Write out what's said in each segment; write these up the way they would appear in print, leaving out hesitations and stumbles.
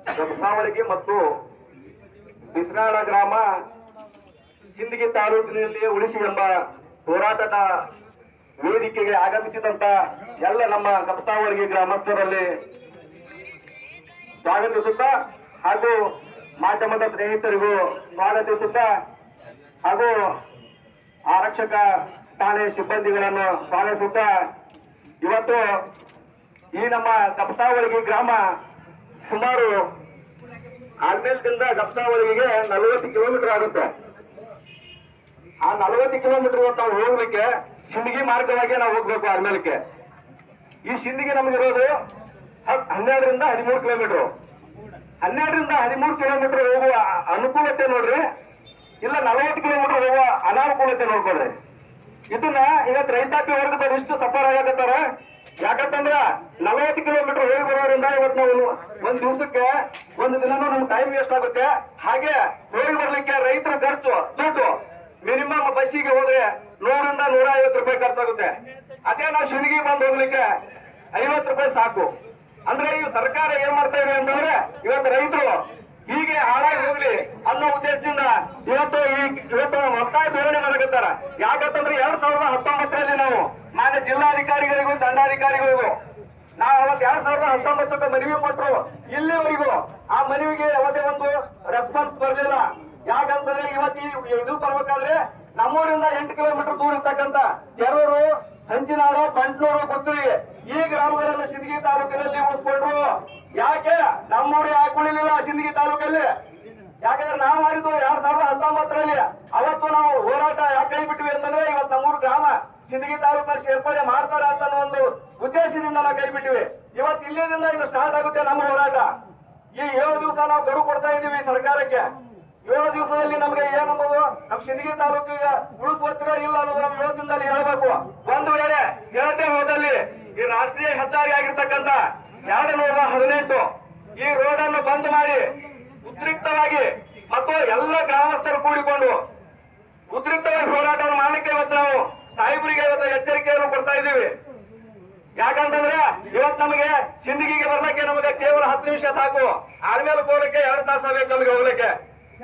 ಗಬ್ಸಾವಳಿಗೆ ಮತ್ತು ಬಿಸ್ನಾಳ ಗ್ರಾಮ ಸಿಂದಗಿ ತಾಲೂಕಿನಲ್ಲಿ ಉಳಿಸಿ ಎಂಬ ಹೋರಾಟದ ವೇದಿಕೆಗೆ ಆಗಮಿಸಿದಂತ ಎಲ್ಲ ನಮ್ಮ ಗಬ್ಸಾವಳಿಗೆ ಗ್ರಾಮಸ್ಥರಲ್ಲಿ ಸ್ವಾಗತಿಸುತ್ತಾ ಹಾಗೂ ಮಾಧ್ಯಮದ ಸ್ನೇಹಿತರಿಗೂ ಸ್ವಾಗತಿಸುತ್ತಾ ಹಾಗೂ ಆರಕ್ಷಕ ಠಾಣೆ ಸಿಬ್ಬಂದಿಗಳನ್ನು ಸ್ವಾಗತಿಸುತ್ತಾ ಇವತ್ತು ಈ ನಮ್ಮ ಗಬ್ಸಾವಳಿಗೆ ಗ್ರಾಮ ಸುಮಾರು ಆರ್ಮೇಲ್ದಿಂದ ಗಬ್ಸಾವಳಿಗೆ 40 ಕಿಲೋಮೀಟರ್ ಆಗುತ್ತೆ. ಆ 40 ಕಿಲೋಮೀಟರ್ ನಾವು ಹೋಗ್ಲಿಕ್ಕೆ ಸಿಂದಗಿ ಮಾರ್ಗವಾಗಿ ನಾವು ಹೋಗ್ಬೇಕು. ಆರ್ಮೇಲಕ್ಕೆ ಈ ಸಿಂದಗಿ ನಮಗಿರೋದು 12ರಿಂದ 13 ಕಿಲೋಮೀಟರ್. 12ರಿಂದ 13 ಕಿಲೋಮೀಟರ್ ಹೋಗುವ ಅನುಕೂಲತೆ ನೋಡ್ರಿ, ಇಲ್ಲ 40 ಕಿಲೋಮೀಟರ್ ಹೋಗುವ ಅನಾನುಕೂಲತೆ ನೋಡ್ಕೊಳ್ರಿ. ಇದನ್ನ ಇವತ್ತು ರೈತಾಪಿ ವರ್ಗದವ್ರು ಇಷ್ಟು ಸಫರ್ ಆಗತ್ತಾರ. ಯಾಕಂತಂದ್ರ 40 ಕಿಲೋಮೀಟರ್ ಹೋಗಿ ಬರೋದ್ರಿಂದ ಇವತ್ತು ನಾವು ಒಂದ್ ದಿವಸಕ್ಕೆ ಒಂದು ದಿನನೂ ನಮ್ಗೆ ಟೈಮ್ ವೇಸ್ಟ್ ಆಗುತ್ತೆ. ಹಾಗೆ ಹೋಗಿ ಬರ್ಲಿಕ್ಕೆ ರೈತರ ಖರ್ಚು ದುಡ್ಡು ಮಿನಿಮಮ್ ಬಸ್ಸಿಗೆ ಹೋದ್ರೆ 100ರಿಂದ 150 ರೂಪಾಯಿ ಖರ್ಚಾಗುತ್ತೆ. ಅದೇ ನಾವು ಶಿವನಿಗೆ ಬಂದು ಹೋಗ್ಲಿಕ್ಕೆ 50 ರೂಪಾಯಿ ಸಾಕು. ಅಂದ್ರೆ ಈ ಸರ್ಕಾರ ಏನ್ ಮಾಡ್ತಾ ಇದೆ ಅಂತಂದ್ರೆ ಇವತ್ತು ರೈತರು ಹೀಗೆ ಹಾಳಾಗಿ ಹೋಗ್ಲಿ ಅನ್ನೋ ಉದ್ದೇಶದಿಂದ ಇವತ್ತು ಒತ್ತಾಯ ಧೋರಣೆ ಮಾಡಕತ್ತಾರ. ಯಾಕಂತಂದ್ರೆ 2019ರಲ್ಲಿ ನಾವು ಮಾನ್ಯ ಜಿಲ್ಲಾಧಿಕಾರಿಗಳಿಗೂ ದಂಡಾಧಿಕಾರಿಗಳಿಗೂ ನಾವು ಅವತ್ತು 2019ಕ್ಕೆ ಮನವಿ ಕೊಟ್ಟರು. ಇಲ್ಲಿವರೆಗೂ ಆ ಮನವಿಗೆ ಯಾವುದೇ ಒಂದು ರೆಸ್ಪಾನ್ಸ್ ಬರಲಿಲ್ಲ. ಯಾಕಂತಂದ್ರೆ ಇವತ್ತು ಇದು ತರಬೇಕಾದ್ರೆ ನಮ್ಮೂರಿಂದ 8 ಕಿಲೋಮೀಟರ್ ದೂರ ಇರ್ತಕ್ಕಂಥ ಕೆರೂರು, ಹಂಚಿನಾಳು, ಬಂಟ್ನೂರು, ಗುತ್ತೂರಿ ಈ ಗ್ರಾಮಗಳನ್ನು ಸಿಂದಗಿ ತಾಲೂಕಿನಲ್ಲಿ ಉಳಿಸ್ಕೊಂಡ್ರು. ಯಾಕೆ ನಮ್ಮೂರು ಯಾಕೆ ಉಳಿಲಿಲ್ಲ ಸಿಂದಗಿ ತಾಲೂಕಲ್ಲಿ? ಯಾಕಂದ್ರೆ ನಾವು ಮಾಡಿದ್ದು 2019ರಲ್ಲಿ. ಅವತ್ತು ನಾವು ಹೋರಾಟ ಯಾಕೆ ಕೈ ಬಿಟ್ವಿ ಅಂತಂದ್ರೆ ಇವತ್ತು ನಮ್ಮೂರು ಗ್ರಾಮ ಸಿಂದಗಿ ತಾಲೂಕಲ್ಲಿ ಸೇರ್ಪಡೆ ಮಾಡ್ತಾರೆ ಅಂತ ಒಂದು ಉದ್ದೇಶದಿಂದ ನಾವು ಕೈ ಬಿಟ್ಟಿವಿ. ಇವತ್ತು ಇಲ್ಲಿಂದ ಇನ್ನು ಸ್ಟಾರ್ಟ್ ಆಗುತ್ತೆ ನಮ್ಮ ಹೋರಾಟ. ಈ 7 ದಿವಸ ನಾವು ಗಡುವು ಕೊಡ್ತಾ ಇದೀವಿ ಸರ್ಕಾರಕ್ಕೆ. 7 ದಿವಸದಲ್ಲಿ ನಮ್ಗೆ ಏನಂಬೋದು ನಮ್ ಸಿಂದಗಿ ತಾಲೂಕಿಗೆ ಉಳಿಸ್ಕೊತೀರೋ ಇಲ್ಲ ಅನ್ನೋದು ನಮ್ 7 ದಿನದಲ್ಲಿ ಹೇಳ್ಬೇಕು. ಒಂದು ವೇಳೆ ಹೇಳದೆ ಹೋದಲ್ಲಿ ಈ ರಾಷ್ಟ್ರೀಯ ಹೆದ್ದಾರಿ ಆಗಿರ್ತಕ್ಕಂಥ 218 ಈ ರೋಡ್ ಅನ್ನು ಬಂದ್ ಮಾಡಿ ಉದ್ರಿಕ್ತವಾಗಿ ಮತ್ತು ಎಲ್ಲ ಗ್ರಾಮಸ್ಥರು ಕೂಡಿಕೊಂಡು ಉದ್ರಿಕ್ತವಾಗಿ ಹೋರಾಟವನ್ನು ಮಾಡಲಿಕ್ಕೆ ಇವತ್ತು ನಾವು ಸಾಹೇಬರಿಗೆ ಇವತ್ತು ಎಚ್ಚರಿಕೆಯನ್ನು ಕೊಡ್ತಾ ಇದ್ದೀವಿ. ಯಾಕಂತಂದ್ರೆ ಇವತ್ತು ನಮಗೆ ಸಿಂದಗಿಗೆ ಬರ್ಲಿಕ್ಕೆ ನಮಗೆ ಕೇವಲ 10 ನಿಮಿಷ ಸಾಕು. ಆದ್ಮೇಲೆ ಹೋಗ್ಲಿಕ್ಕೆ 2 ತಾಸು ಬೇಕು ನಮಗೆ ಹೋಗ್ಲಿಕ್ಕೆ.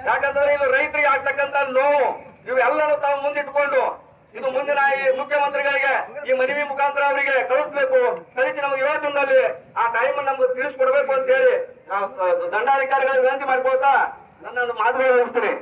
ಯಾಕಂತಂದ್ರೆ ಇದು ರೈತರಿಗೆ ಆಗ್ತಕ್ಕಂಥ ನೋವು ಇವೆಲ್ಲರೂ ತಾವು ಮುಂದಿಟ್ಕೊಂಡು ಇದು ಮುಂದಿನ ಈ ಮುಖ್ಯಮಂತ್ರಿಗಳಿಗೆ ಈ ಮನವಿ ಮುಖಾಂತರ ಅವರಿಗೆ ಕಳಿಸ್ಬೇಕು. ಕಳಿಸಿ ನಮಗೆ 7 ದಿನದಲ್ಲಿ ಆ ಟೈಮ್ ನಮ್ಗೆ ತಿಳಿಸ್ಕೊಡ್ಬೇಕು ಅಂತ ಹೇಳಿ ನಾವು ದಂಡಾಧಿಕಾರಿಗಳಿಗೆ ವಿನಂತಿ ಮಾಡ್ಕೊಳ್ತಾ ನನ್ನ ಮಾತುಗಳು ಮುಗಿಸ್ತೀನಿ.